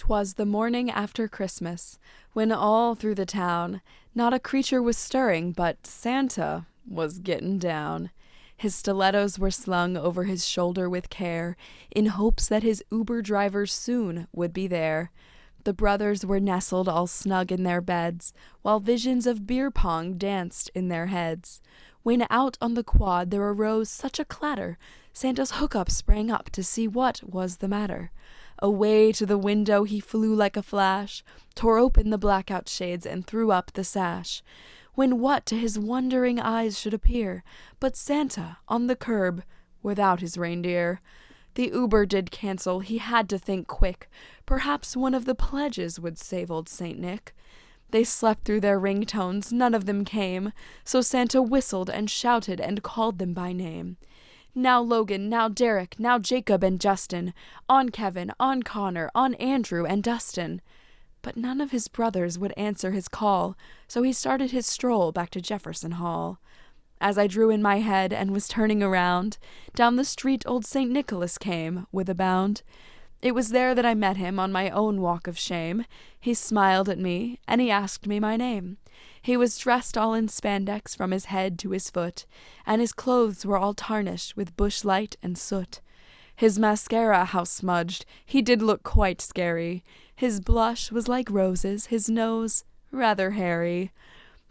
'Twas the morning after Christmas, when all through the town not a creature was stirring, but Santa was gettin' down. His stilettos were slung over his shoulder with care, in hopes that his Uber drivers soon would be there. The brothers were nestled all snug in their beds, while visions of beer pong danced in their heads. When out on the quad there arose such a clatter, Santa's hookup sprang up to see what was the matter. Away to the window he flew like a flash, tore open the blackout shades and threw up the sash. When what to his wondering eyes should appear but Santa on the curb without his reindeer? The Uber did cancel, he had to think quick. Perhaps one of the pledges would save old Saint Nick. They slept through their ringtones, none of them came, so Santa whistled and shouted and called them by name. Now Logan, now Derek, now Jacob and Justin, on Kevin, on Connor, on Andrew and Dustin. But none of his brothers would answer his call, so he started his stroll back to Jefferson Hall. As I drew in my head and was turning around, down the street old St. Nicholas came with a bound. It was there that I met him on my own walk of shame. He smiled at me, and he asked me my name. He was dressed all in spandex from his head to his foot, and his clothes were all tarnished with bush light and soot. His mascara how smudged, he did look quite scary. His blush was like roses, his nose rather hairy.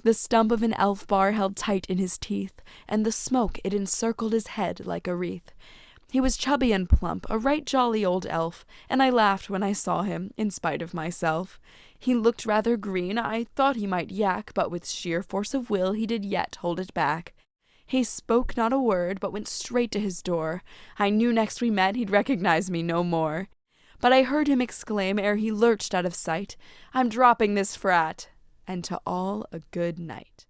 The stump of an elf bar held tight in his teeth, and the smoke it encircled his head like a wreath. He was chubby and plump, a right jolly old elf, and I laughed when I saw him, in spite of myself. He looked rather green, I thought he might yak, but with sheer force of will he did yet hold it back. He spoke not a word, but went straight to his door. I knew next we met he'd recognize me no more. But I heard him exclaim ere he lurched out of sight, "I'm dropping this frat," and to all a good night.